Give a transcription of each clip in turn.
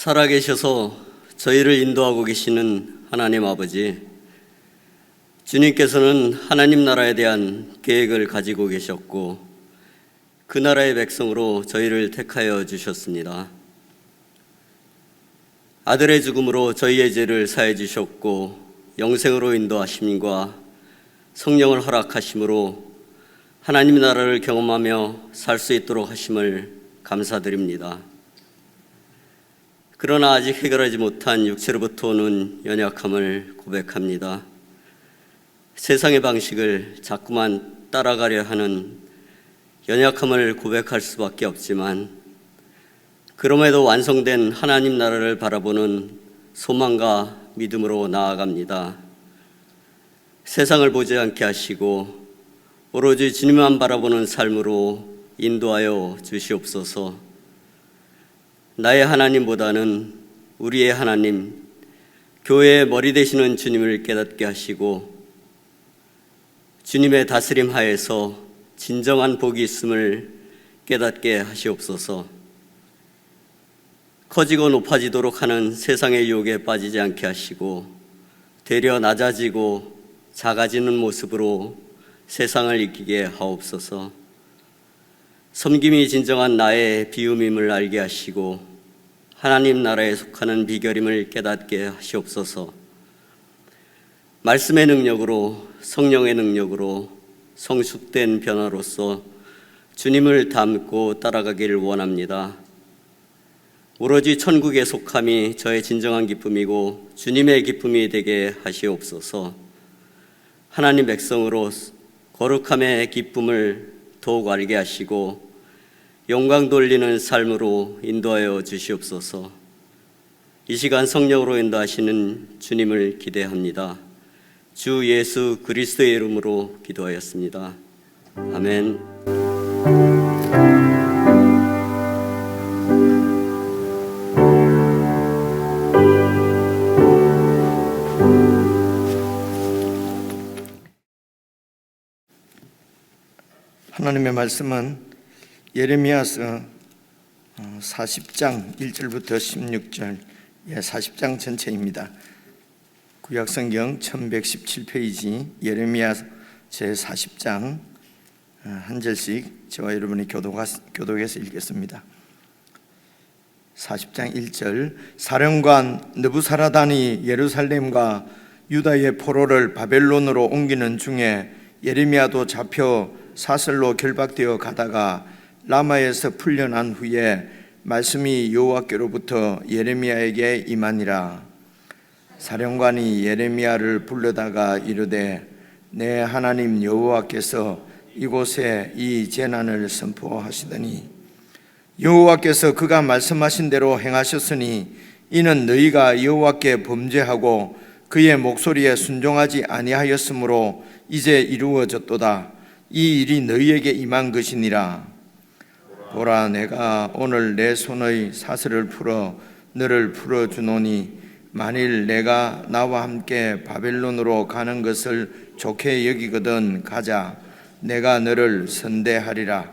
살아계셔서 저희를 인도하고 계시는 하나님 아버지, 주님께서는 하나님 나라에 대한 계획을 가지고 계셨고 그 나라의 백성으로 저희를 택하여 주셨습니다. 아들의 죽음으로 저희의 죄를 사해 주셨고 영생으로 인도하심과 성령을 허락하심으로 하나님 나라를 경험하며 살 수 있도록 하심을 감사드립니다. 그러나 아직 해결하지 못한 육체로부터 오는 연약함을 고백합니다. 세상의 방식을 자꾸만 따라가려 하는 연약함을 고백할 수밖에 없지만, 그럼에도 완성된 하나님 나라를 바라보는 소망과 믿음으로 나아갑니다. 세상을 보지 않게 하시고 오로지 주님만 바라보는 삶으로 인도하여 주시옵소서. 나의 하나님보다는 우리의 하나님, 교회의 머리 되시는 주님을 깨닫게 하시고 주님의 다스림 하에서 진정한 복이 있음을 깨닫게 하시옵소서. 커지고 높아지도록 하는 세상의 유혹에 빠지지 않게 하시고 되려 낮아지고 작아지는 모습으로 세상을 이기게 하옵소서. 섬김이 진정한 나의 비움임을 알게 하시고 하나님 나라에 속하는 비결임을 깨닫게 하시옵소서. 말씀의 능력으로, 성령의 능력으로 성숙된 변화로서 주님을 닮고 따라가기를 원합니다. 오로지 천국의 속함이 저의 진정한 기쁨이고 주님의 기쁨이 되게 하시옵소서. 하나님 백성으로 거룩함의 기쁨을 더욱 알게 하시고 영광 돌리는 삶으로 인도하여 주시옵소서. 이 시간 성령으로 인도하시는 주님을 기대합니다. 주 예수 그리스도의 이름으로 기도하였습니다. 아멘. 하나님의 말씀은 예레미야서 40장 1절부터 16절, 40장 전체입니다. 구약성경 1117페이지 예레미야 제40장 한 절씩 저와 여러분이 교독해서 읽겠습니다. 40장 1절. 사령관 느부사라단이 예루살렘과 유다의 포로를 바벨론으로 옮기는 중에 예레미야도 잡혀 사슬로 결박되어 가다가 라마에서 풀려난 후에 말씀이 여호와께로부터 예레미야에게 임하니라. 사령관이 예레미야를 불러다가 이르되, 내 하나님 여호와께서 이곳에 이 재난을 선포하시더니 여호와께서 그가 말씀하신 대로 행하셨으니 이는 너희가 여호와께 범죄하고 그의 목소리에 순종하지 아니하였으므로 이제 이루어졌도다. 이 일이 너희에게 임한 것이니라. 보라, 내가 오늘 내 손의 사슬을 풀어 너를 풀어주노니 만일 내가 나와 함께 바벨론으로 가는 것을 좋게 여기거든 가자. 내가 너를 선대하리라.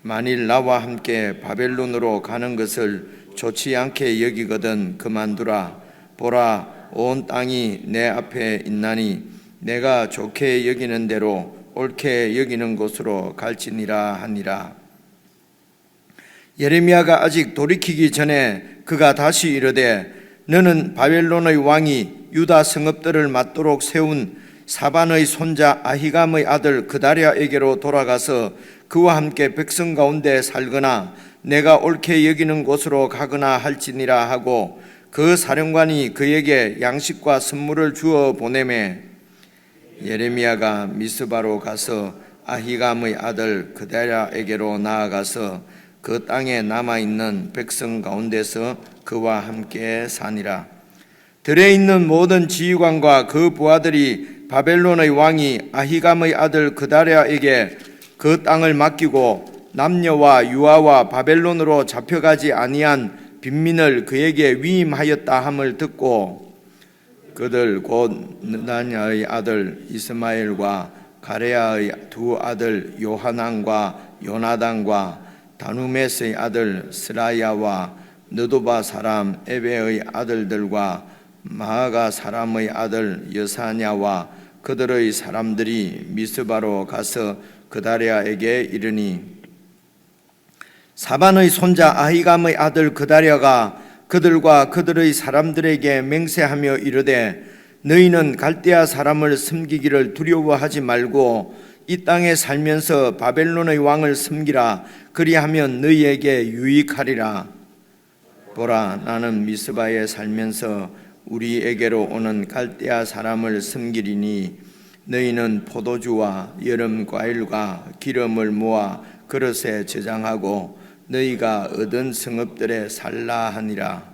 만일 나와 함께 바벨론으로 가는 것을 좋지 않게 여기거든 그만두라. 보라, 온 땅이 내 앞에 있나니 내가 좋게 여기는 대로 옳게 여기는 곳으로 갈지니라 하니라. 예레미야가 아직 돌이키기 전에 그가 다시 이르되, 너는 바벨론의 왕이 유다 성읍들을 맞도록 세운 사반의 손자 아히감의 아들 그다랴에게로 돌아가서 그와 함께 백성 가운데 살거나 내가 옳게 여기는 곳으로 가거나 할지니라 하고, 그 사령관이 그에게 양식과 선물을 주어 보내매 예레미야가 미스바로 가서 아히감의 아들 그다랴에게로 나아가서 그 땅에 남아있는 백성 가운데서 그와 함께 사니라. 들에 있는 모든 지휘관과 그 부하들이 바벨론의 왕이 아히감의 아들 그다랴에게 그 땅을 맡기고 남녀와 유아와 바벨론으로 잡혀가지 아니한 빈민을 그에게 위임하였다 함을 듣고, 그들 곧 느다냐의 아들 이스마엘과 가레야의 두 아들 요하난과 요나단과 다누메스의 아들 스라야와 느도바 사람 에베의 아들들과 마아가 사람의 아들 여사냐와 그들의 사람들이 미스바로 가서 그다랴에게 이르니 사반의 손자 아히감의 아들 그다랴가 그들과 그들의 사람들에게 맹세하며 이르되 너희는 갈대아 사람을 섬기기를 두려워하지 말고 이 땅에 살면서 바벨론의 왕을 섬기라. 그리하면 너희에게 유익하리라. 보라, 나는 미스바에 살면서 우리에게로 오는 갈대아 사람을 섬기리니 너희는 포도주와 여름 과일과 기름을 모아 그릇에 저장하고 너희가 얻은 성읍들에 살라 하니라.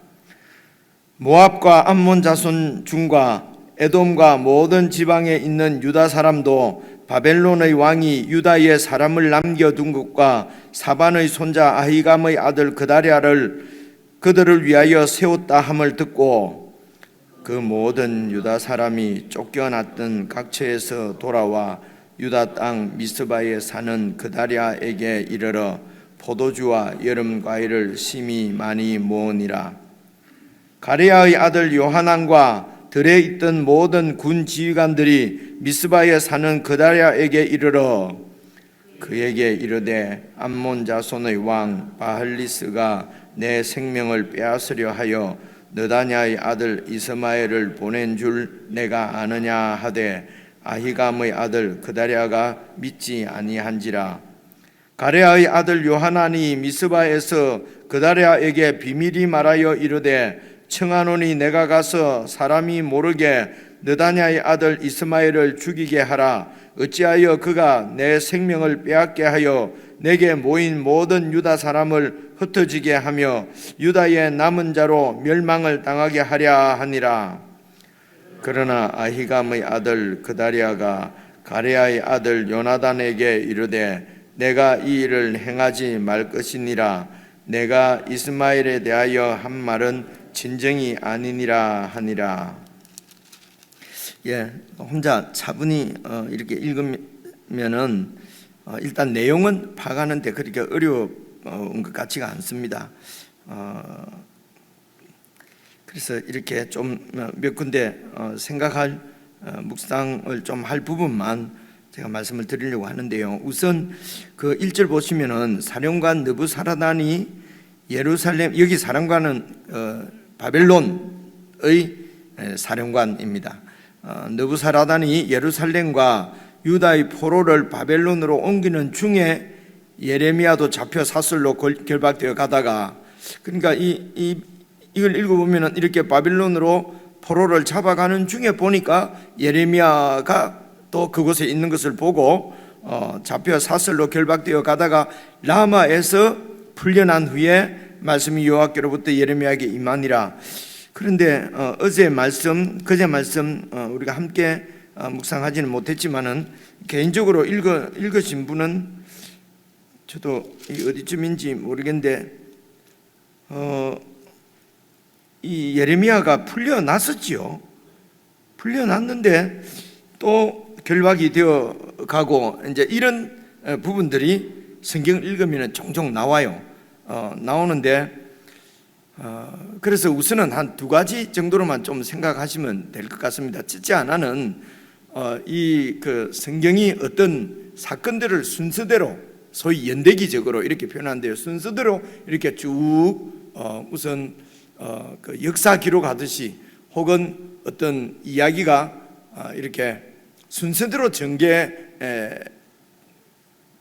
모압과 암몬 자손 중과 에돔과 모든 지방에 있는 유다 사람도 바벨론의 왕이 유다에 사람을 남겨둔 것과 사반의 손자 아히감의 아들 그다랴를 그들을 위하여 세웠다 함을 듣고 그 모든 유다 사람이 쫓겨났던 각처에서 돌아와 유다 땅 미스바에 사는 그다랴에게 이르러 포도주와 여름 과일을 심히 많이 모으니라. 가레야의 아들 요하난과 들에 있던 모든 군 지휘관들이 미스바에 사는 그다랴에게 이르러 그에게 이르되 암몬 자손의 왕 바할리스가 내 생명을 빼앗으려 하여 느다냐의 아들 이스마엘을 보낸 줄 내가 아느냐 하되 아히감의 아들 그다랴가 믿지 아니한지라. 가레야의 아들 요하난이 미스바에서 그다랴에게 비밀이 말하여 이르되 청하노니 내가 가서 사람이 모르게 느다냐의 아들 이스마엘을 죽이게 하라. 어찌하여 그가 내 생명을 빼앗게 하여 내게 모인 모든 유다 사람을 흩어지게 하며 유다의 남은 자로 멸망을 당하게 하랴 하니라. 그러나 아히감의 아들 그다랴가 가레야의 아들 요나단에게 이르되 내가 이 일을 행하지 말 것이니라. 내가 이스마엘에 대하여 한 말은 진정이 아니니라 하니라. 혼자 차분히 이렇게 읽으면은 일단 내용은 파악하는데 그렇게 어려운 것 같지가 않습니다. 그래서 이렇게 좀 몇 군데 생각할 묵상을 좀 할 부분만 제가 말씀을 드리려고 하는데요. 우선 그 1절 보시면은 사령관 느부사라단이 예루살렘, 여기 사령관은 바벨론의 사령관입니다. 느부사라단이 예루살렘과 유다의 포로를 바벨론으로 옮기는 중에 예레미야도 잡혀 사슬로 결박되어 가다가, 그러니까 이걸 읽어보면 이렇게 바벨론으로 포로를 잡아가는 중에 보니까 예레미야가 또 그곳에 있는 것을 보고 잡혀 사슬로 결박되어 가다가 라마에서 풀려난 후에 말씀이 여호와께로부터 예레미야에게 임하니라. 그런데 어제 말씀, 그제 말씀 우리가 함께 묵상하지는 못했지만은 개인적으로 읽으신 분은 저도 어디쯤인지 모르겠는데 이 예레미야가 풀려났었지요. 풀려났는데 또 결박이 되어 가고 이제 이런 부분들이 성경을 읽으면 종종 나와요. 나오는데 그래서 우선은 한 두 가지 정도로만 좀 생각하시면 될 것 같습니다. 첫째 하나는 이 그 성경이 어떤 사건들을 순서대로 소위 연대기적으로 이렇게 표현한대요. 순서대로 이렇게 쭉 우선 그 역사 기록하듯이 혹은 어떤 이야기가 이렇게 순서대로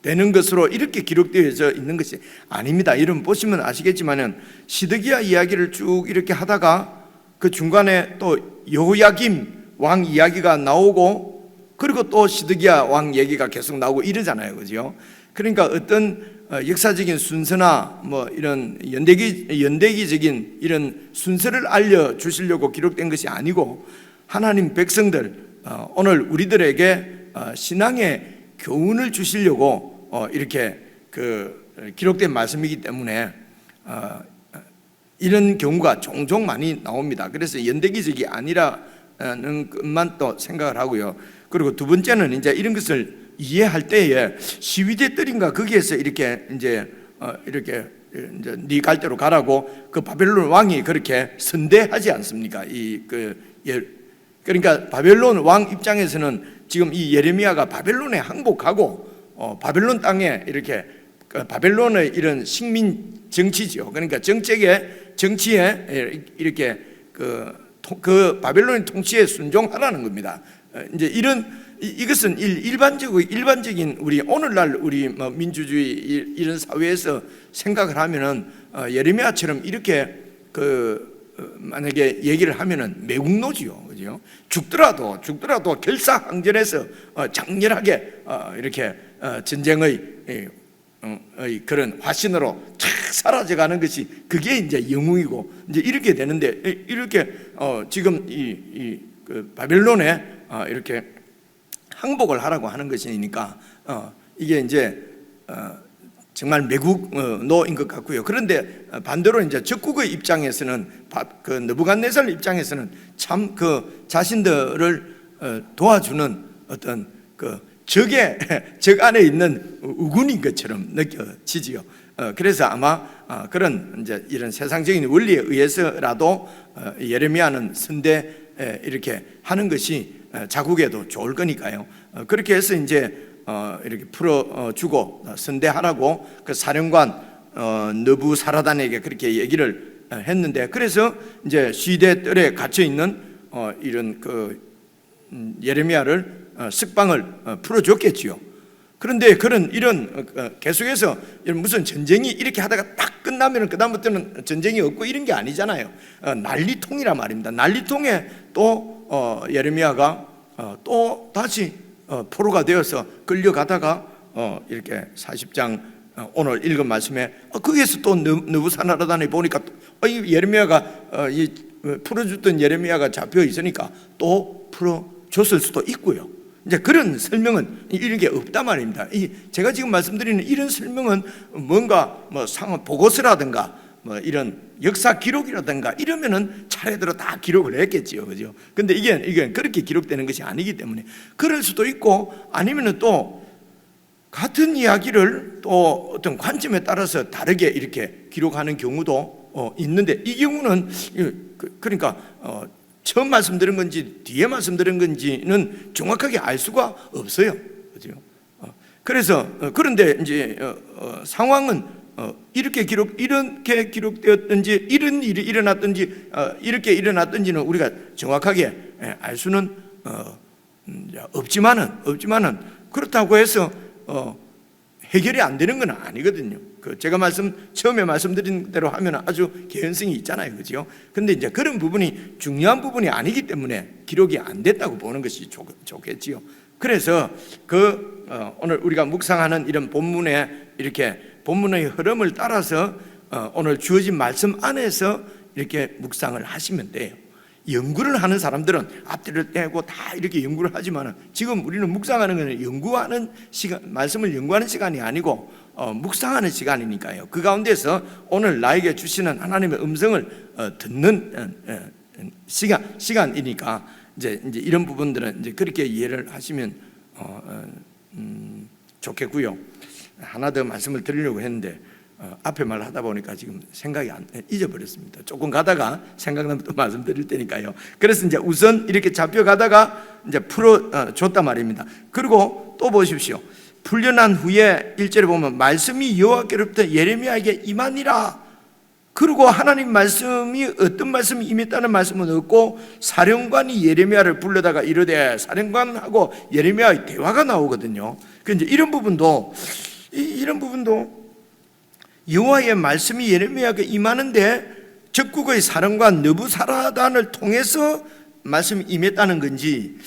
되는 것으로 이렇게 기록되어져 있는 것이 아닙니다. 이런 보시면 아시겠지만은 시드기야 이야기를 쭉 이렇게 하다가 그 중간에 또 여호야김 왕 이야기가 나오고 그리고 또 시드기야 왕 얘기가 계속 나오고 이러잖아요, 그죠? 그러니까 어떤 역사적인 순서나 뭐 이런 연대기적인 이런 순서를 알려 주시려고 기록된 것이 아니고 하나님 백성들 오늘 우리들에게 신앙의 교훈을 주시려고 이렇게 그 기록된 말씀이기 때문에 이런 경우가 종종 많이 나옵니다. 그래서 연대기적이 아니라는 것만 또 생각을 하고요. 그리고 두 번째는 이제 이런 것을 이해할 때에 시위대 뜰인가 거기에서 이렇게 이제 이렇게 이제 네 갈 대로 가라고 그 바벨론 왕이 그렇게 선대하지 않습니까? 그러니까 바벨론 왕 입장에서는 지금 이 예레미야가 바벨론에 항복하고 바벨론 땅에 이렇게 바벨론의 이런 식민 정치죠. 그러니까 정치에 이렇게 그 바벨론의 통치에 순종하라는 겁니다. 이제 이것은 일반적인 우리 오늘날 우리 민주주의 이런 사회에서 생각을 하면은 예레미야처럼 이렇게 만약에 얘기를 하면은 매국노지요, 그죠? 죽더라도 결사항전에서 장렬하게 이렇게 전쟁의 그런 화신으로 쫙 사라져가는 것이 그게 이제 영웅이고 이제 이렇게 되는데 이렇게 지금 그 바벨론에 이렇게 항복을 하라고 하는 것이니까 이게 이제 정말 매국노인 것 같고요. 그런데 반대로 이제 적국의 입장에서는 그 느부갓네살 입장에서는 참 그 자신들을 도와주는 어떤 그 적 안에 있는 우군인 것처럼 느껴지지요. 그래서 아마 그런 이제 이런 세상적인 원리에 의해서라도 예레미야는 선대 이렇게 하는 것이 자국에도 좋을 거니까요. 그렇게 해서 이제 이렇게 풀어주고 선대하라고 그 사령관 느부사라단에게 그렇게 얘기를 했는데, 그래서 이제 시대 뜰에 갇혀 있는 이런 그 예레미야를 석방을 풀어줬겠지요. 그런데 이런 계속해서 무슨 전쟁이 이렇게 하다가 딱 끝나면 그다음부터는 전쟁이 없고 이런 게 아니잖아요. 난리통이란 말입니다. 난리통에 또 예레미야가 또 다시 포로가 되어서 끌려가다가 이렇게 40장 오늘 읽은 말씀에 거기에서 또 느부사라단에 보니까 이 예레미야가 풀어줬던 예레미야가 잡혀 있으니까 또 풀어줬을 수도 있고요. 이제 그런 설명은 이런 게 없단 말입니다. 제가 지금 말씀드리는 이런 설명은 뭔가 상황 보고서라든가 이런 역사 기록이라든가 이러면은 차례대로 다 기록을 했겠지요, 그죠? 근데 이게 그렇게 기록되는 것이 아니기 때문에 그럴 수도 있고, 아니면은 또 같은 이야기를 또 어떤 관점에 따라서 다르게 이렇게 기록하는 경우도 있는데, 이 경우는 그러니까 처음 말씀드린 건지 뒤에 말씀드린 건지는 정확하게 알 수가 없어요, 그죠? 그래서 그런데 이제 상황은 이렇게 기록되었든지 이런 일이 일어났든지 이렇게 일어났든지는 우리가 정확하게 알 수는 없지만은 그렇다고 해서 해결이 안 되는 건 아니거든요. 제가 처음에 말씀드린 대로 하면 아주 개연성이 있잖아요, 그죠? 근데 이제 그런 부분이 중요한 부분이 아니기 때문에 기록이 안 됐다고 보는 것이 좋겠지요. 그래서 오늘 우리가 묵상하는 이런 본문에 이렇게 본문의 흐름을 따라서 오늘 주어진 말씀 안에서 이렇게 묵상을 하시면 돼요. 연구를 하는 사람들은 앞뒤를 떼고 다 이렇게 연구를 하지만 지금 우리는 묵상하는 것은 연구하는 시간, 말씀을 연구하는 시간이 아니고 묵상하는 시간이니까요. 그 가운데서 오늘 나에게 주시는 하나님의 음성을 듣는 시간이니까 이제 이런 부분들은 이제 그렇게 이해를 하시면 좋겠고요. 하나 더 말씀을 드리려고 했는데 앞에 말 하다 보니까 지금 생각이 잊어버렸습니다. 조금 가다가 생각나면 또 말씀드릴 테니까요. 그래서 이제 우선 이렇게 잡혀가다가 이제 풀어줬단 말입니다. 그리고 또 보십시오. 풀려난 후에 1절에 보면 말씀이 여호와께로부터 예레미야에게 임하니라. 그리고 하나님 말씀이 어떤 말씀이 임했다는 말씀은 없고 사령관이 예레미야를 불러다가 이르되, 사령관하고 예레미야의 대화가 나오거든요. 그런데 이런 부분도 여호와의 말씀이 예레미야에게 임하는데 적국의 사령관 느부사라단을 통해서 말씀이 임했다는 건지,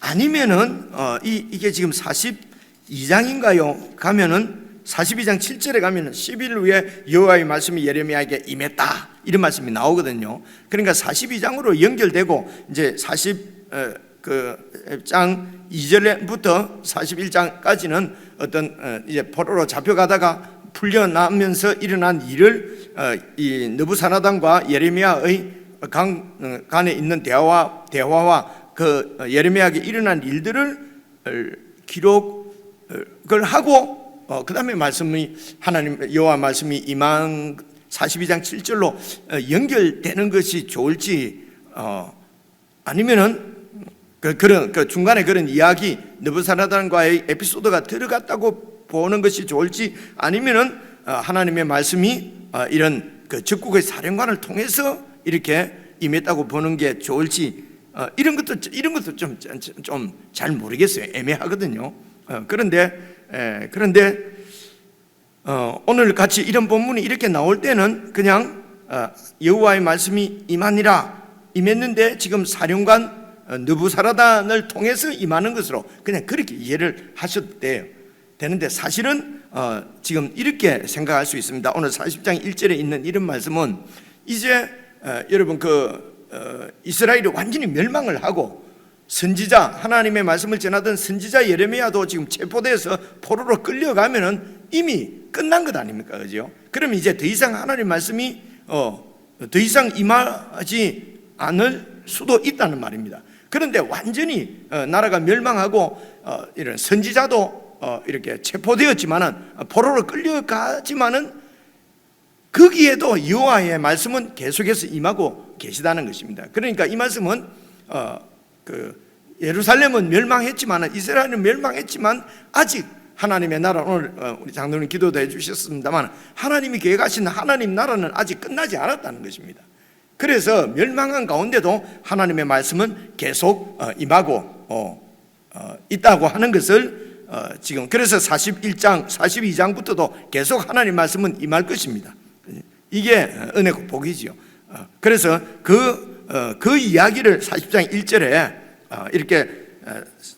아니면은 이게 지금 42장인가요? 가면은 42장 7절에 가면은 10일 후에 여호와의 말씀이 예레미야에게 임했다 이런 말씀이 나오거든요. 그러니까 42장으로 연결되고 이제 40장 2절부터 41장까지는 어떤 이제 포로로 잡혀가다가 풀려나면서 일어난 일을 이 느부사라단과 예레미야의 간에 있는 대화와 그 예레미야에게 일어난 일들을 기록을 하고 그다음에 말씀이 하나님 여호와 말씀이 임한 42장 7절로 연결되는 것이 좋을지, 아니면은 그런 중간에 그런 이야기 느부사라단과의 에피소드가 들어갔다고 보는 것이 좋을지, 아니면은 하나님의 말씀이 이런 적국의 사령관을 통해서 이렇게 임했다고 보는 게 좋을지, 이런 것도 좀 잘 모르겠어요. 애매하거든요. 그런데 오늘 같이 이런 본문이 이렇게 나올 때는 그냥 여호와의 말씀이 임했는데 지금 사령관 느부사라단을 통해서 임하는 것으로 그냥 그렇게 이해를 하셔도 되는데, 사실은 지금 이렇게 생각할 수 있습니다. 오늘 40장 1절에 있는 이런 말씀은 이제 여러분 이스라엘이 완전히 멸망을 하고 선지자, 하나님의 말씀을 전하던 선지자 예레미야도 지금 체포돼서 포로로 끌려가면은 이미 끝난 것 아닙니까? 그죠? 그럼 이제 더 이상 하나님 말씀이 더 이상 임하지 않을 수도 있다는 말입니다. 그런데 완전히 나라가 멸망하고 이런 선지자도 이렇게 체포되었지만은, 포로로 끌려가지만은 거기에도 여호와의 말씀은 계속해서 임하고 계시다는 것입니다. 그러니까 이 말씀은 예루살렘은 멸망했지만, 이스라엘은 멸망했지만 아직 하나님의 나라, 오늘 우리 장로님 기도도 해주셨습니다만 하나님이 계획하신 하나님 나라는 아직 끝나지 않았다는 것입니다. 그래서 멸망한 가운데도 하나님의 말씀은 계속 임하고 있다고 하는 것을 지금, 그래서 41장, 42장부터도 계속 하나님 말씀은 임할 것입니다. 이게 은혜고 복이지요. 그래서 그 이야기를 40장 1절에 이렇게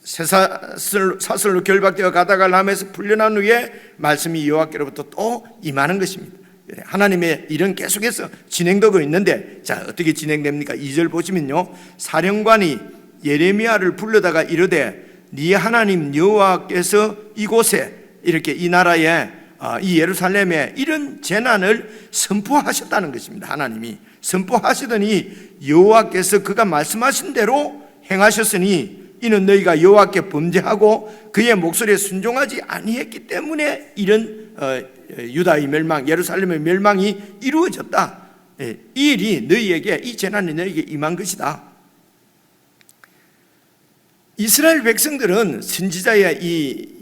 사슬로 결박되어 가다가 람에서 풀려난 후에 말씀이 여호와께로부터 또 임하는 것입니다. 하나님의 일은 계속해서 진행되고 있는데, 자, 어떻게 진행됩니까? 2절 보시면요, 사령관이 예레미야를 불러다가 이르되 네 하나님 여호와께서 이곳에, 이렇게 이 나라에, 이 예루살렘에 이런 재난을 선포하셨다는 것입니다. 하나님이 선포하시더니 여호와께서 그가 말씀하신 대로 행하셨으니 이는 너희가 여호와께 범죄하고 그의 목소리에 순종하지 아니했기 때문에 이런 유다의 멸망, 예루살렘의 멸망이 이루어졌다. 이 일이 너희에게, 이 재난이 너희에게 임한 것이다. 이스라엘 백성들은 선지자의 이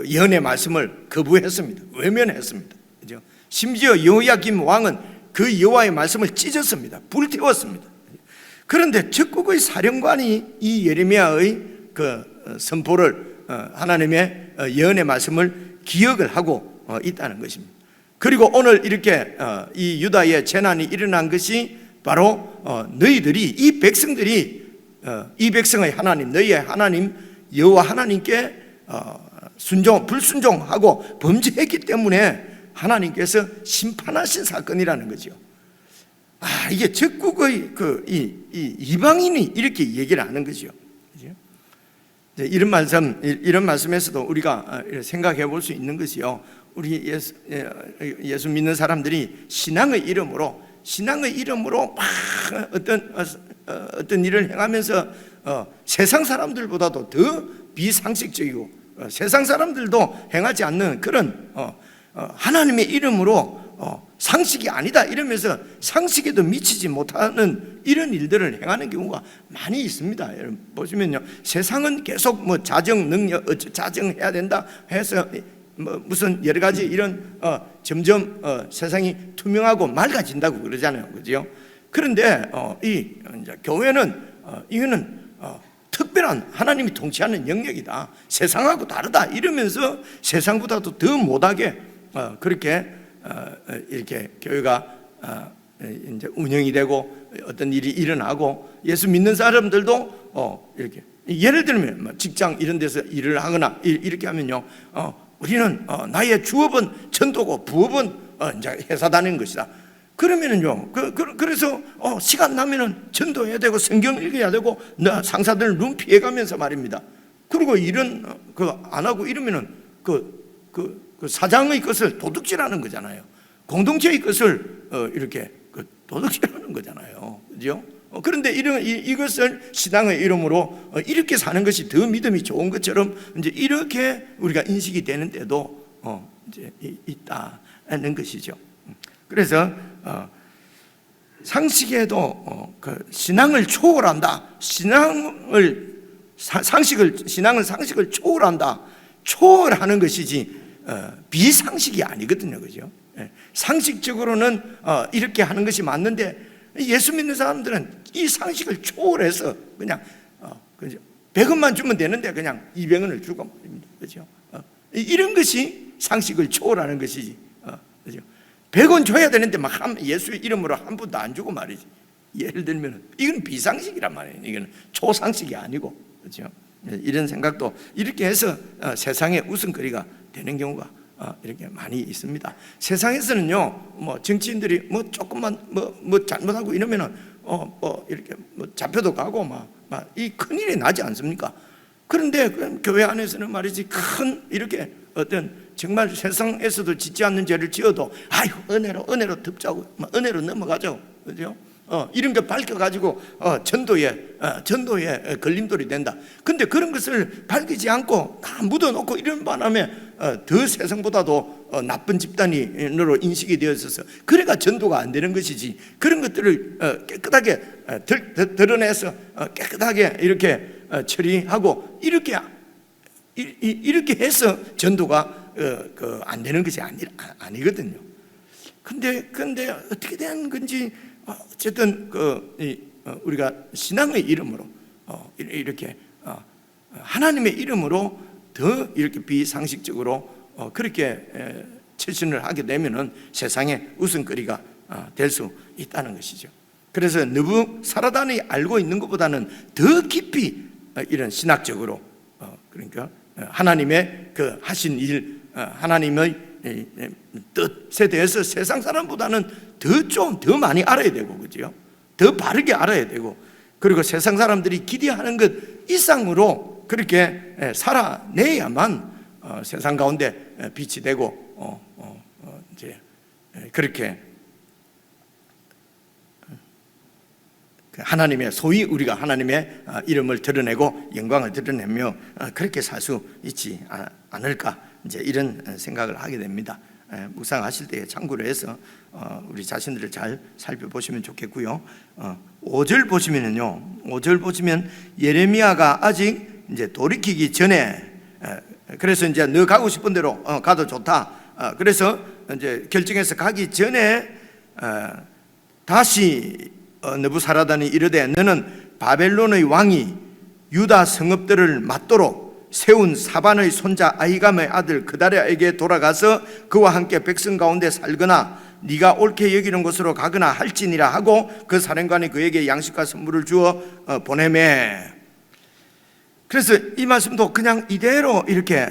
예언의 말씀을 거부했습니다. 외면했습니다. 그죠? 심지어 여호야김 왕은 그 여호와의 말씀을 찢었습니다. 불태웠습니다. 그런데 적국의 사령관이 이 예레미야의 선포를, 하나님의 예언의 말씀을 기억을 하고 있다는 것입니다. 그리고 오늘 이렇게 이 유다의 재난이 일어난 것이 바로 너희들이, 이 백성들이 이 백성의 하나님, 너희의 하나님 여호와 하나님께 불순종하고 범죄했기 때문에 하나님께서 심판하신 사건이라는 거죠. 이게 적국의 이 이방인이 이렇게 얘기를 하는 거죠. 이런 말씀에서도 우리가 생각해 볼 수 있는 것이요, 우리 예수 믿는 사람들이 신앙의 이름으로 막 어떤 일을 행하면서 세상 사람들보다도 더 비상식적이고 세상 사람들도 행하지 않는 그런 하나님의 이름으로 상식이 아니다 이러면서 상식에도 미치지 못하는 이런 일들을 행하는 경우가 많이 있습니다. 여러분 보시면요, 세상은 계속 자정 능력, 자정해야 된다 해서 무슨 여러 가지 이런 점점 세상이 투명하고 맑아진다고 그러잖아요, 그죠? 그런데 이 교회는 이거는 특별한 하나님이 통치하는 영역이다, 세상하고 다르다 이러면서 세상보다도 더 못하게 그렇게 이렇게 교회가 이제 운영이 되고 어떤 일이 일어나고, 예수 믿는 사람들도 이렇게 예를 들면 직장 이런 데서 일을 하거나 이렇게 하면요, 우리는 나의 주업은 전도고 부업은 이제 회사 다니는 것이다. 그러면은요, 그래서 시간 나면은 전도해야 되고 성경 읽어야 되고 상사들 눈 피해가면서 말입니다. 그리고 일은 안 하고 이러면은 그 사장의 것을 도둑질하는 거잖아요. 공동체의 것을 이렇게 도둑질하는 거잖아요, 그죠? 그런데 이것을 신앙의 이름으로 이렇게 사는 것이 더 믿음이 좋은 것처럼 이제 이렇게 우리가 인식이 되는데도 이제 있다는 것이죠. 그래서 상식에도 그 신앙을 초월한다. 신앙을 상식을 초월한다. 초월하는 것이지 비상식이 아니거든요, 그죠? 상식적으로는 이렇게 하는 것이 맞는데 예수 믿는 사람들은 이 상식을 초월해서 그냥 100원만 주면 되는데 그냥 200원을 주고 말입니다, 그죠? 이런 것이 상식을 초월하는 것이지, 그죠? 100원 줘야 되는데 막 예수의 이름으로 한 푼도 안 주고 말이지. 예를 들면 이건 비상식이란 말이에요. 이건 초상식이 아니고, 그렇죠? 이런 생각도 이렇게 해서 세상의 웃음거리가 되는 경우가 이렇게 많이 있습니다. 세상에서는요, 뭐 정치인들이 뭐 조금만 뭐 잘못하고 이러면은 이렇게 뭐 잡혀도 가고 막 이 큰일이 나지 않습니까? 그런데 교회 안에서는 말이지 큰 이렇게 어떤 정말 세상에서도 짓지 않는 죄를 지어도 아유 은혜로 덮자고 은혜로 넘어가죠, 그죠? 이런 게 밝혀가지고 전도에 걸림돌이 된다. 근데 그런 것을 밝히지 않고 다 묻어놓고 이런 바람에 더 세상보다도 나쁜 집단으로 인식이 되어 있어서 그래가 전도가 안 되는 것이지. 그런 것들을 깨끗하게 드러내서 깨끗하게 이렇게 처리하고 이렇게 해서 전도가 안 되는 것이 아니거든요. 근데 어떻게 된 건지 어쨌든 우리가 신앙의 이름으로 이렇게 하나님의 이름으로 더 이렇게 비상식적으로 그렇게 처신을 하게 되면은 세상에 웃음거리가 될 수 있다는 것이죠. 그래서 느부사라단이 알고 있는 것보다는 더 깊이 이런 신학적으로 그러니까 하나님의 그 하신 일, 하나님의 뜻에 대해서 세상 사람보다는 더 많이 알아야 되고, 그죠? 더 바르게 알아야 되고, 그리고 세상 사람들이 기대하는 것 이상으로 그렇게 살아내야만 세상 가운데 빛이 되고 이제 그렇게 하나님의 소위 우리가 하나님의 이름을 드러내고 영광을 드러내며 그렇게 살 수 있지 않을까, 이제 이런 생각을 하게 됩니다. 묵상하실 때 참고로 해서 우리 자신들을 잘 살펴보시면 좋겠고요. 5절 보시면은요, 5절 보시면 예레미야가 아직 이제 돌이키기 전에 그래서 이제 너 가고 싶은 대로 가도 좋다. 그래서 이제 결정해서 가기 전에 다시 느부사라단이 이르되 너는 바벨론의 왕이 유다 성읍들을 맞도록 세운 사반의 손자 아히감의 아들 그다랴에게 돌아가서 그와 함께 백성 가운데 살거나 네가 옳게 여기는 곳으로 가거나 할지니라 하고 그 사령관이 그에게 양식과 선물을 주어 보내매. 그래서 이 말씀도 그냥 이대로 이렇게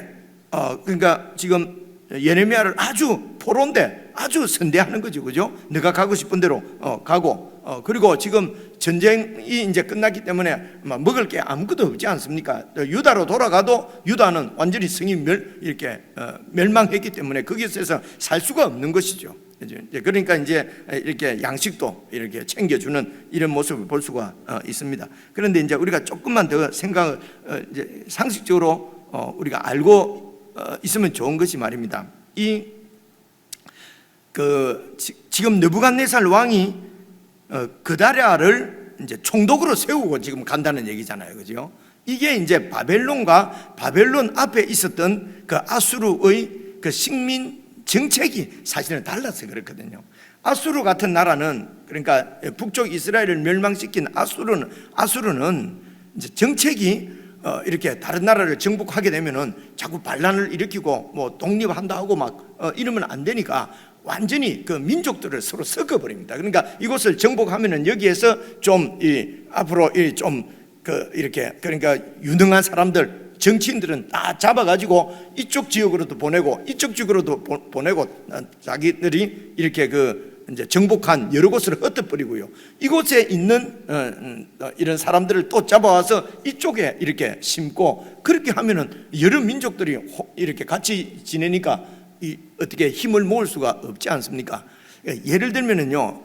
그러니까 지금 예레미야를 아주 포로인데 아주 선대하는 거죠, 그죠? 네가 가고 싶은 대로 가고 그리고 지금 전쟁이 이제 끝났기 때문에 먹을 게 아무것도 없지 않습니까? 유다로 돌아가도 유다는 완전히 성이 이렇게 멸망했기 때문에 거기서 살 수가 없는 것이죠. 그러니까 이제 이렇게 양식도 이렇게 챙겨주는 이런 모습을 볼 수가 있습니다. 그런데 이제 우리가 조금만 더 생각을 이제 상식적으로 우리가 알고 있으면 좋은 것이 말입니다. 지금 느부갓네살 왕이 그다랴를 이제 총독으로 세우고 지금 간다는 얘기잖아요, 그죠? 이게 이제 바벨론 앞에 있었던 그 아수르의 그 식민 정책이 사실은 달라서 그렇거든요. 아수르 같은 나라는 그러니까 북쪽 이스라엘을 멸망시킨 아수르는 이제 정책이 이렇게 다른 나라를 정복하게 되면은 자꾸 반란을 일으키고 뭐 독립한다 하고 막 이러면 안 되니까 완전히 그 민족들을 서로 섞어버립니다. 그러니까 이곳을 정복하면은 여기에서 좀 앞으로 이렇게 그러니까 유능한 사람들 정치인들은 다 잡아가지고 이쪽 지역으로도 보내고 이쪽 지역으로도 보내고 자기들이 이렇게 이제 정복한 여러 곳을 흩어버리고요. 이곳에 있는 이런 사람들을 또 잡아와서 이쪽에 이렇게 심고 그렇게 하면은 여러 민족들이 이렇게 같이 지내니까 어떻게 힘을 모을 수가 없지 않습니까? 예를 들면은요,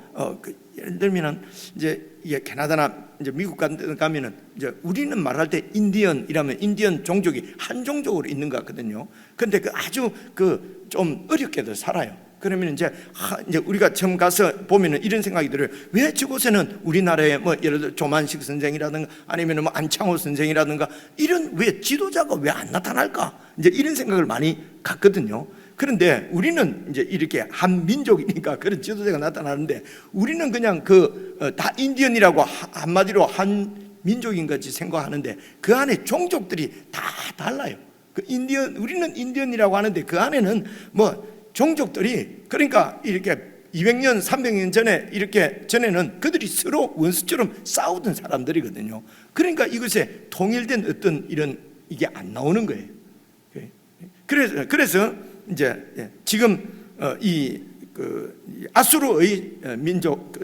예를 들면은 이제 이게 캐나다나 이제 미국 가면은 이제 우리는 말할 때 인디언이라면 인디언 종족이 한 종족으로 있는 것 같거든요. 근데 그 아주 그 좀 어렵게도 살아요. 그러면 이제 우리가 처음 가서 보면은 이런 생각이 들어요. 왜 저곳에는 우리나라에 뭐 예를 들어 조만식 선생이라든가 아니면은 뭐 안창호 선생이라든가 이런 왜 지도자가 왜 안 나타날까? 이제 이런 생각을 많이 갖거든요. 그런데 우리는 이제 이렇게 한 민족이니까 그런 지도자가 나타나는데 우리는 그냥 다 인디언이라고 한마디로 한 민족인 것이 생각하는데 그 안에 종족들이 다 달라요. 우리는 인디언이라고 하는데 그 안에는 뭐 종족들이 그러니까 이렇게 200년, 300년 전에 이렇게 전에는 그들이 서로 원수처럼 싸우던 사람들이거든요. 그러니까 이것에 통일된 어떤 이런 이게 안 나오는 거예요. 그래서 이제 지금 이 아수르의 민족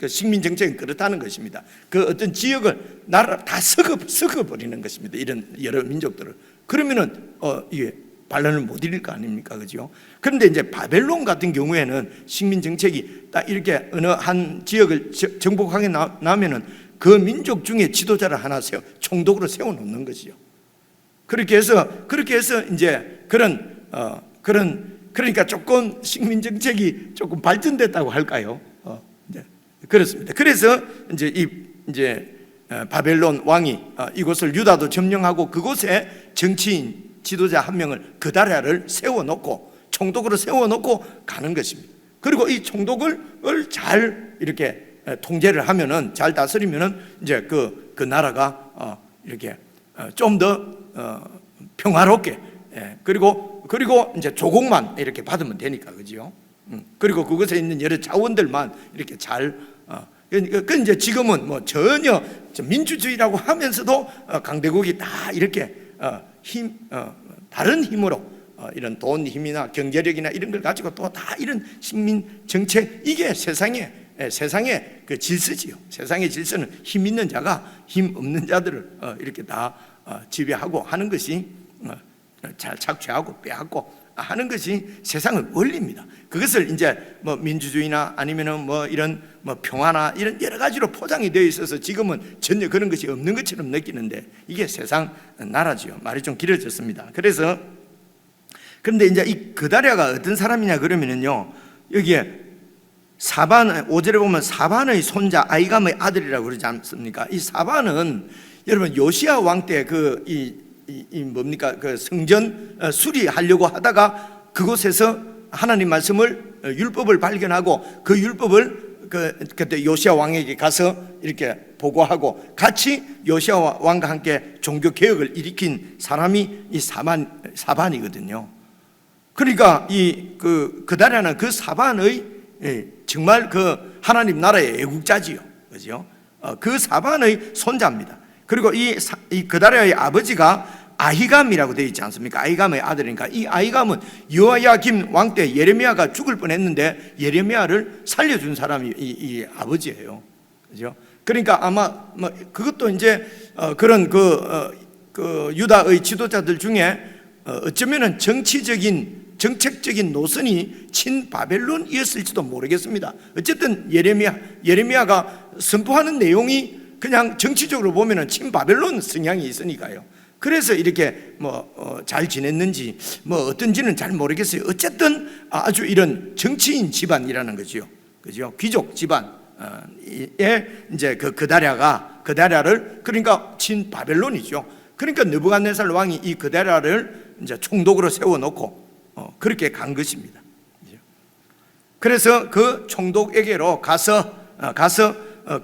식민 정책은 그렇다는 것입니다. 그 어떤 지역을 나라 다 섞어 버리는 것입니다. 이런 여러 민족들을 그러면은 이게 반란을 못 일으킬 거 아닙니까, 그죠? 그런데 이제 바벨론 같은 경우에는 식민 정책이 딱 이렇게 어느 한 지역을 정복하게 나면은 그 민족 중에 지도자를 하나 총독으로 세워놓는 것이죠. 그렇게 해서 이제 그러니까 조금 식민 정책이 조금 발전됐다고 할까요? 이제 그렇습니다. 그래서 이제 바벨론 왕이 이곳을 유다도 점령하고 그곳에 정치인 지도자 한 명을 그다랴를 세워놓고 총독으로 세워놓고 가는 것입니다. 그리고 이 총독을 잘 이렇게 통제를 하면은 잘 다스리면은 이제 그 나라가 이렇게 좀 더 평화롭게 그리고 이제 조공만 이렇게 받으면 되니까 그죠? 그리고 그것에 있는 여러 자원들만 이렇게 잘 그 이제 지금은 뭐 전혀 민주주의라고 하면서도 강대국이 다 이렇게 다른 힘으로 이런 돈 힘이나 경제력이나 이런 걸 가지고 또 다 이런 식민 정책 이게 세상의 그 질서지요. 세상의 질서는 힘 있는 자가 힘 없는 자들을 이렇게 다 지배하고 하는 것이 잘 착취하고 빼앗고 하는 것이 세상의 원리입니다. 그것을 이제 뭐 민주주의나 아니면은 뭐 이런 뭐 평화나 이런 여러 가지로 포장이 되어 있어서 지금은 전혀 그런 것이 없는 것처럼 느끼는데 이게 세상 나라지요. 말이 좀 길어졌습니다. 그런데 이제 이 그다랴가 어떤 사람이냐 그러면은요, 여기에 5절에 보면 사반의 손자 아이감의 아들이라고 그러지 않습니까? 이 사반은 여러분 요시야 왕 때 뭡니까? 그 성전 수리하려고 하다가 그곳에서 하나님 말씀을 율법을 발견하고 그 율법을 그때 요시야 왕에게 가서 이렇게 보고하고 같이 요시야 왕과 함께 종교 개혁을 일으킨 사람이 이 사반이거든요. 그러니까 그다랴는 그 사반의 정말 그 하나님 나라의 애국자지요, 그죠? 그 사반의 손자입니다. 그리고 이 그다랴의 아버지가 아히감이라고 되어 있지 않습니까? 아히감의 아들이니까 이 아히감은 여호야김 왕 때 예레미야가 죽을 뻔했는데 예레미야를 살려준 사람이 이 아버지예요, 그죠? 그러니까 아마 뭐 그것도 이제 그런 유다의 지도자들 중에 어쩌면은 정책적인 노선이 친바벨론이었을지도 모르겠습니다. 어쨌든 예레미야가 선포하는 내용이 그냥 정치적으로 보면은 친바벨론 성향이 있으니까요. 그래서 이렇게 잘 지냈는지 뭐 어떤지는 잘 모르겠어요. 어쨌든 아주 이런 정치인 집안이라는 거죠, 그죠? 귀족 집안에 이제 그다랴를 그러니까 친바벨론이죠. 그러니까 느부갓네살 왕이 이 그다랴를 이제 총독으로 세워놓고 그렇게 간 것입니다. 그래서 그 총독에게로 가서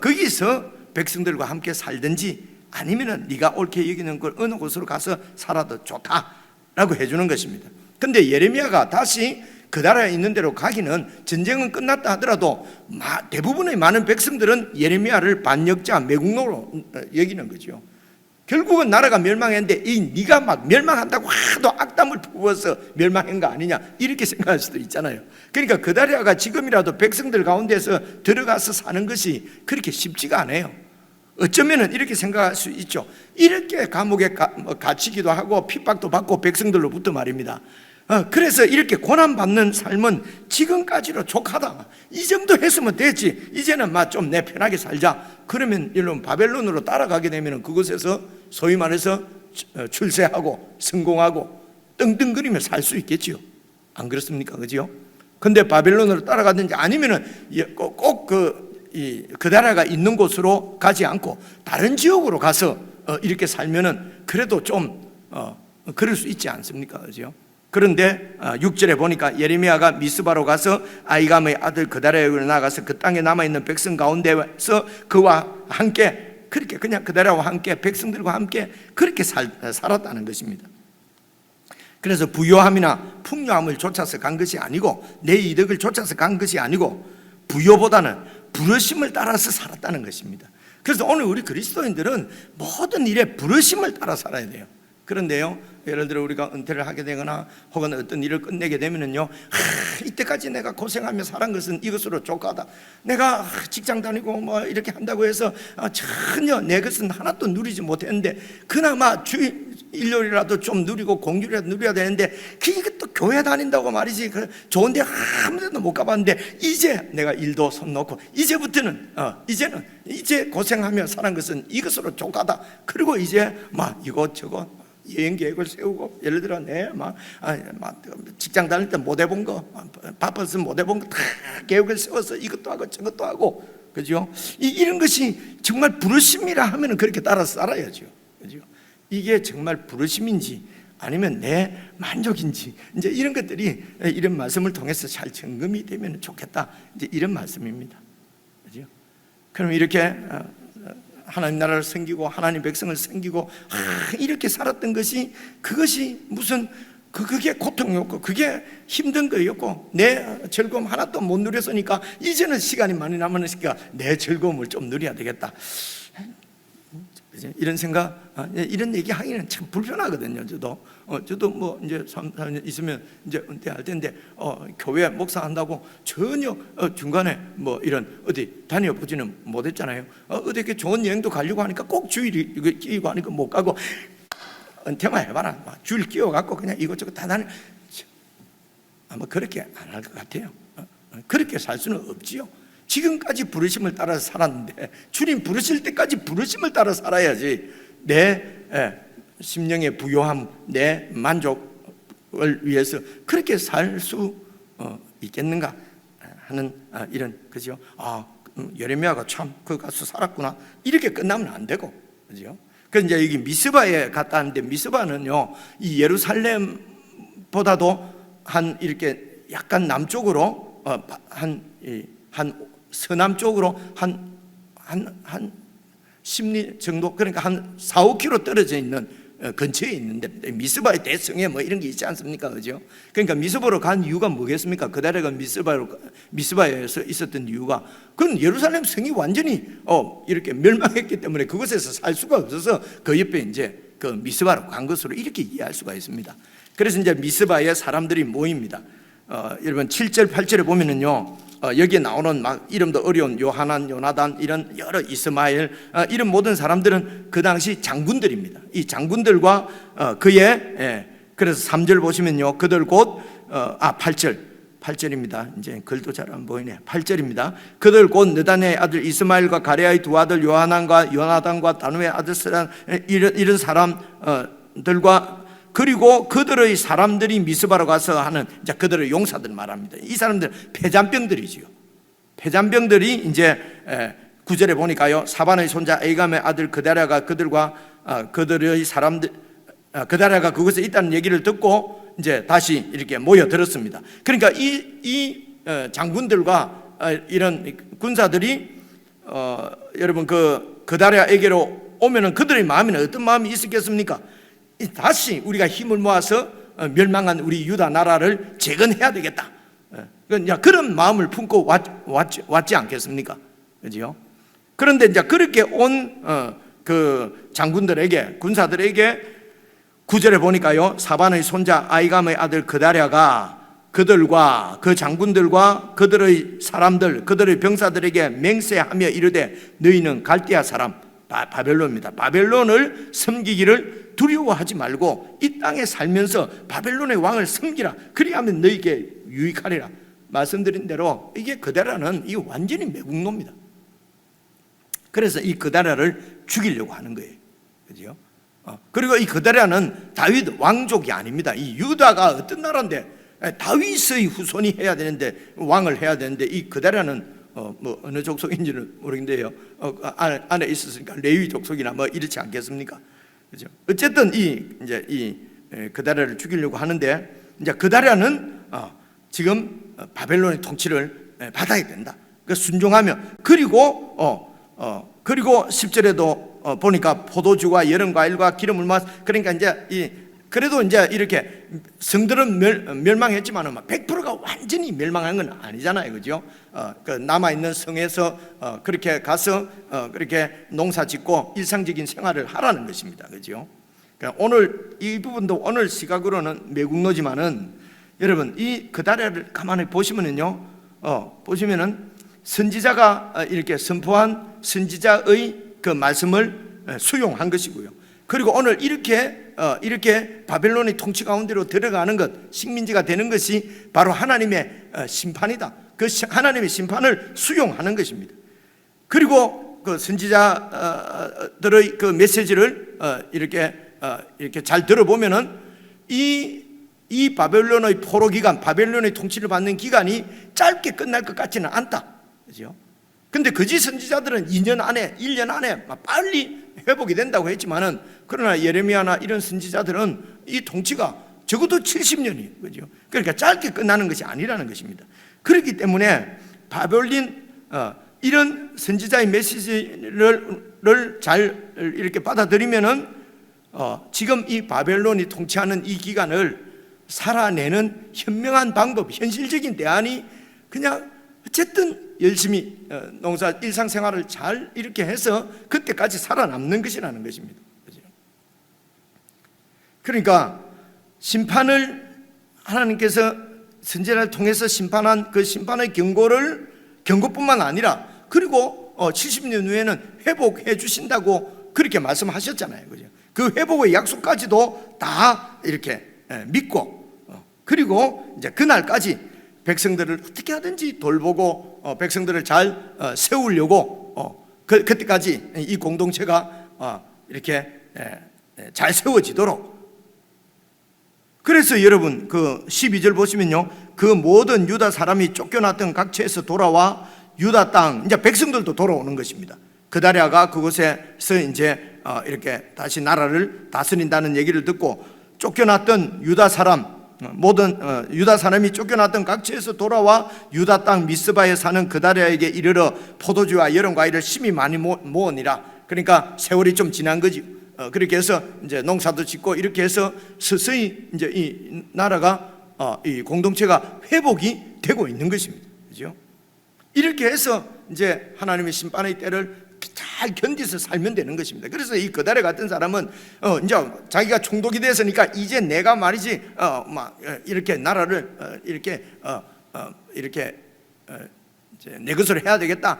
거기서 백성들과 함께 살든지 아니면은 네가 옳게 여기는 걸 어느 곳으로 가서 살아도 좋다라고 해주는 것입니다. 근데 예레미야가 다시 그다랴에 있는 데로 가기는 전쟁은 끝났다 하더라도 대부분의 많은 백성들은 예레미야를 반역자 매국노로 여기는 거죠. 결국은 나라가 멸망했는데 네가 막 멸망한다고 하도 악담을 부어서 멸망한 거 아니냐 이렇게 생각할 수도 있잖아요. 그러니까 그다랴가 지금이라도 백성들 가운데서 들어가서 사는 것이 그렇게 쉽지가 않아요. 어쩌면은 이렇게 생각할 수 있죠. 이렇게 감옥에 갇히기도 하고 핍박도 받고 백성들로부터 말입니다. 그래서 이렇게 고난받는 삶은 지금까지로 족하다. 이 정도 했으면 됐지. 이제는 좀 내 편하게 살자. 그러면 여러분 바벨론으로 따라가게 되면 그곳에서 소위 말해서 출세하고 성공하고 떵떵거리며 살 수 있겠지요. 안 그렇습니까? 그죠? 근데 바벨론으로 따라가든지 아니면은 꼭 그 나라가 있는 곳으로 가지 않고 다른 지역으로 가서 이렇게 살면은 그래도 좀 그럴 수 있지 않습니까? 그죠? 그런데 6절에 보니까 예레미야가 미스바로 가서 아이감의 아들 그다랴에게 나가서 그 땅에 남아있는 백성 가운데서 그와 함께 그렇게 그냥 그다랴와 함께 백성들과 함께 그렇게 살았다는 것입니다. 그래서 부요함이나 풍요함을 쫓아서 간 것이 아니고 내 이득을 쫓아서 간 것이 아니고 부요보다는 부르심을 따라서 살았다는 것입니다. 그래서 오늘 우리 그리스도인들은 모든 일에 부르심을 따라 살아야 돼요. 그런데요, 예를 들어 우리가 은퇴를 하게 되거나 혹은 어떤 일을 끝내게 되면은요, 이때까지 내가 고생하며 살은 것은 이것으로 족하다. 내가 직장 다니고 뭐 이렇게 한다고 해서 전혀 내 것은 하나도 누리지 못했는데 그나마 일요일이라도 좀 누리고 공휴일이라도 누려야 되는데 이것도 교회 다닌다고 말이지 좋은데 아무 데도 못 가봤는데 이제 내가 일도 손 놓고 이제부터는 이제 고생하며 사는 것은 이것으로 족하다. 그리고 이제 이것저것 여행 계획을 세우고, 예를 들어 직장 다닐 때 못 해본 거, 바빠서 못 해본 거 다 계획을 세워서 이것도 하고 저것도 하고, 그죠? 이런 것이 정말 부르심이라 하면 그렇게 따라서 살아야죠, 그죠? 이게 정말 부르심인지 아니면 내 만족인지, 이제 이런 것들이 이런 말씀을 통해서 잘 점검이 되면 좋겠다, 이제 이런 말씀입니다, 그죠? 그럼 이렇게 하나님 나라를 섬기고 하나님 백성을 섬기고 이렇게 살았던 것이, 그것이 무슨 그게 고통이었고 그게 힘든 거였고 내 즐거움 하나도 못 누렸으니까 이제는 시간이 많이 남으니까 내 즐거움을 좀 누려야 되겠다, 이런 생각, 이런 얘기 하기는 참 불편하거든요. 저도 뭐 이제 3-4년 있으면 이제 은퇴할 텐데 교회 목사한다고 전혀 중간에 뭐 이런 어디 다녀보지는 못했잖아요. 어디 이렇게 좋은 여행도 가려고 하니까 꼭 주일이 끼고 하니까 못 가고, 은퇴만 해봐라, 주일 끼워갖고 그냥 이것저것 다 다니, 아마 그렇게 안 할 것 같아요. 그렇게 살 수는 없지요. 지금까지 부르심을 따라서 살았는데 주님 부르실 때까지 부르심을 따라 살아야지 내 심령의 부요함, 내 만족을 위해서 그렇게 살 수 있겠는가 하는 이런, 그죠? 예레미야가 참 그 가서 살았구나, 이렇게 끝나면 안 되고, 그죠? 그래서 이제 여기 미스바에 갔다 왔는데, 미스바는요 이 예루살렘보다도 한 이렇게 약간 남쪽으로 한 서남 쪽으로 한 10리 정도, 그러니까 한 4-5km 떨어져 있는 근처에 있는데, 미스바의 대성에 뭐 이런 게 있지 않습니까? 그죠? 그러니까 미스바로 간 이유가 뭐겠습니까? 그다랴가 미스바에서 있었던 이유가, 그건 예루살렘 성이 완전히 이렇게 멸망했기 때문에 그곳에서 살 수가 없어서 그 옆에 이제 그 미스바로 간 것으로 이렇게 이해할 수가 있습니다. 그래서 이제 미스바에 사람들이 모입니다. 여러분 7절 8절에 보면은요, 여기에 나오는 이름도 어려운 요하난, 요나단, 이런 여러 이스마엘, 이런 모든 사람들은 그 당시 장군들입니다. 이 장군들과 그래서 3절 보시면요, 그들 곧 8절입니다. 이제 글도 잘 안 보이네. 8절입니다. 그들 곧 느단의 아들 이스마엘과 가레아의 두 아들 요하난과 요나단과 다누의 아들 스란, 이런 사람들과, 그리고 그들의 사람들이 미스바로 가서 하는, 이제 그들의 용사들 말합니다. 이 사람들 패잔병들이지요. 패잔병들이 이제 9절에 보니까요, 사반의 손자 에이감의 아들 그다랴가 그들과 그들의 사람들, 그다랴가 그곳에 있다는 얘기를 듣고 이제 다시 이렇게 모여들었습니다. 그러니까 이 장군들과 이런 군사들이 여러분 그다랴에게로 오면은 그들의 마음에는 어떤 마음이 있었겠습니까? 다시 우리가 힘을 모아서 멸망한 우리 유다 나라를 재건해야 되겠다, 그런 마음을 품고 왔지 않겠습니까? 그죠? 그런데 이제 그렇게 온 그 장군들에게, 군사들에게 9절에 보니까요, 사반의 손자 아이감의 아들 그다랴가 그들과 그 장군들과 그들의 사람들, 그들의 병사들에게 맹세하며 이르되 너희는 갈대아 사람 바벨론입니다. 바벨론을 섬기기를 두려워하지 말고 이 땅에 살면서 바벨론의 왕을 섬기라. 그리하면 너에게 유익하리라. 말씀드린 대로 이게 그다라는 이 완전히 매국노입니다. 그래서 이 그다라를 죽이려고 하는 거예요. 그죠? 그리고 이 그다라는 다윗 왕족이 아닙니다. 이 유다가 어떤 나라인데 다윗의 후손이 해야 되는데, 왕을 해야 되는데, 이 그다라는 뭐 어느 족속인지는 모르겠는데요. 안에 있었으니까 레위 족속이나 뭐 이렇지 않겠습니까? 그죠? 어쨌든 이제 이 그다라를 죽이려고 하는데, 이제 그다라는 지금 바벨론의 통치를 받아야 된다. 그 순종하면, 그리고 10절에도 보니까 포도주와 여름 과일과 기름을 마시, 그러니까 이제 그래도 이제 이렇게 성들은 멸망했지만 100%가 완전히 멸망한 건 아니잖아요, 그죠? 그 남아 있는 성에서 그렇게 가서 그렇게 농사 짓고 일상적인 생활을 하라는 것입니다, 그죠? 그러니까 오늘 이 부분도 오늘 시각으로는 매국노지만은 여러분 이 그다라를 가만히 보시면은요, 보시면은 선지자가 이렇게 선포한 선지자의 그 말씀을 수용한 것이고요. 그리고 오늘 이렇게 바벨론의 통치 가운데로 들어가는 것, 식민지가 되는 것이 바로 하나님의 심판이다. 그 하나님의 심판을 수용하는 것입니다. 그리고 그 선지자들의 그 메시지를 이렇게 잘 들어보면은 이 바벨론의 포로 기간, 바벨론의 통치를 받는 기간이 짧게 끝날 것 같지는 않다. 그죠? 근데 거짓 선지자들은 2년 안에, 1년 안에 빨리 회복이 된다고 했지만은, 그러나 예레미야나 이런 선지자들은 이 통치가 적어도 70년이에요. 그죠? 그러니까 짧게 끝나는 것이 아니라는 것입니다. 그렇기 때문에 바벨론 이런 선지자의 메시지를 잘 이렇게 받아들이면은 지금 이 바벨론이 통치하는 이 기간을 살아내는 현명한 방법, 현실적인 대안이 그냥 어쨌든 열심히 농사 일상생활을 잘 이렇게 해서 그때까지 살아남는 것이라는 것입니다. 그러니까 심판을 하나님께서 선지자를 통해서 심판한 그 심판의 경고뿐만 아니라, 그리고 70년 후에는 회복해 주신다고 그렇게 말씀하셨잖아요, 그죠? 그 회복의 약속까지도 다 이렇게 믿고, 그리고 이제 그날까지 백성들을 어떻게 하든지 돌보고 백성들을 잘 세우려고 그때까지 이 공동체가 이렇게 잘 세워지도록. 그래서 여러분 그 12절 보시면요, 그 모든 유다 사람이 쫓겨났던 각처에서 돌아와 유다 땅, 이제 백성들도 돌아오는 것입니다. 그다랴가 그곳에서 이제 이렇게 다시 나라를 다스린다는 얘기를 듣고, 쫓겨났던 유다 사람, 모든 유다 사람이 쫓겨났던 각처에서 돌아와 유다 땅 미스바에 사는 그다랴에게 이르러 포도주와 여름 과일을 심히 많이 모으니라. 그러니까 세월이 좀 지난 거지. 그렇게 해서 이제 농사도 짓고 이렇게 해서 서서히 이제 이 나라가 이 공동체가 회복이 되고 있는 것입니다. 그죠? 이렇게 해서 이제 하나님의 심판의 때를 잘 견디서 살면 되는 것입니다. 그래서 이 그다랴 같은 사람은 이제 자기가 총독이 됐으니까 이제 내가 말이지 막 이렇게 나라를 이렇게 이제 내 것으로 해야 되겠다,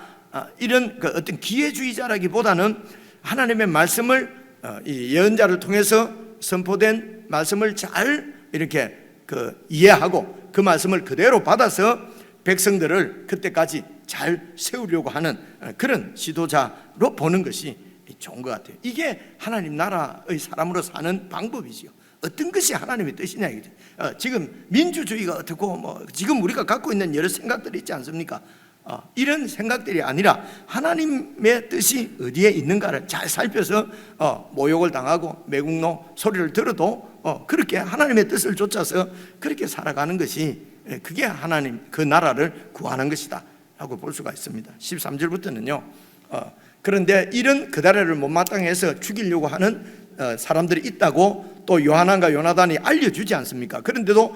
이런 그 어떤 기회주의자라기보다는 하나님의 말씀을 이 예언자를 통해서 선포된 말씀을 잘 이렇게 그 이해하고 그 말씀을 그대로 받아서 백성들을 그때까지 잘 세우려고 하는 그런 지도자로 보는 것이 좋은 것 같아요. 이게 하나님 나라의 사람으로 사는 방법이지요. 어떤 것이 하나님의 뜻이냐 이거죠. 지금 민주주의가 어떻고 뭐 지금 우리가 갖고 있는 여러 생각들이 있지 않습니까? 이런 생각들이 아니라 하나님의 뜻이 어디에 있는가를 잘 살펴서 모욕을 당하고 매국노 소리를 들어도 그렇게 하나님의 뜻을 쫓아서 그렇게 살아가는 것이, 그게 하나님 그 나라를 구하는 것이다 라고 볼 수가 있습니다. 13절부터는요, 그런데 이런 그다랴를 못마땅히 해서 죽이려고 하는 사람들이 있다고 또 요하난과 요나단이 알려주지 않습니까? 그런데도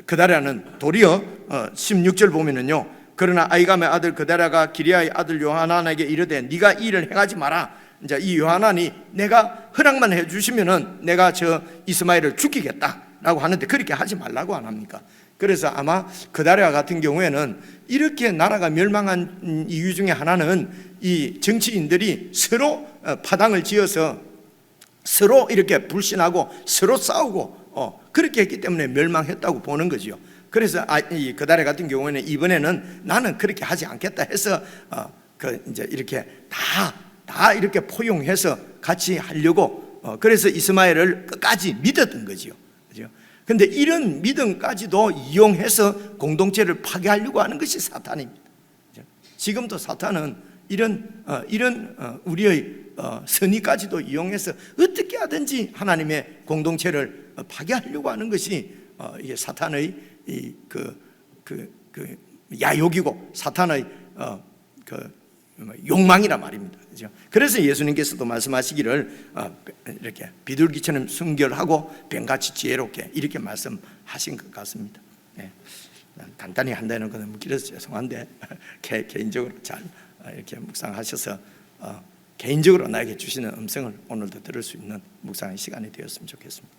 그다랴는 도리어 16절 보면은요, 그러나 아이감의 아들 그다랴가 기리아의 아들 요하난에게 이르되 네가 이 일을 행하지 마라. 이제 이 요하난이 내가 허락만 해주시면은 내가 저 이스마엘을 죽이겠다라고 하는데 그렇게 하지 말라고 안 합니까? 그래서 아마 그다리와 같은 경우에는 이렇게 나라가 멸망한 이유 중에 하나는 이 정치인들이 서로 파당을 지어서 서로 이렇게 불신하고 서로 싸우고 그렇게 했기 때문에 멸망했다고 보는 거죠. 그래서 이 그다리 같은 경우에는 이번에는 나는 그렇게 하지 않겠다 해서 이제 이렇게 다 이렇게 포용해서 같이 하려고 그래서 이스마엘을 끝까지 믿었던 거죠. 그죠? 근데 이런 믿음까지도 이용해서 공동체를 파괴하려고 하는 것이 사탄입니다. 그죠? 지금도 사탄은 이런 우리의 선의까지도 이용해서 어떻게 하든지 하나님의 공동체를 파괴하려고 하는 것이 이게 사탄의 그 야욕이고 사탄의 욕망이란 말입니다. 그죠? 그래서 예수님께서도 말씀하시기를 이렇게 비둘기처럼 순결하고 뱀같이 지혜롭게 이렇게 말씀하신 것 같습니다. 네. 간단히 한다는 것은 너무 길어서 죄송한데 개인적으로 잘 이렇게 묵상하셔서 개인적으로 나에게 주시는 음성을 오늘도 들을 수 있는 묵상의 시간이 되었으면 좋겠습니다.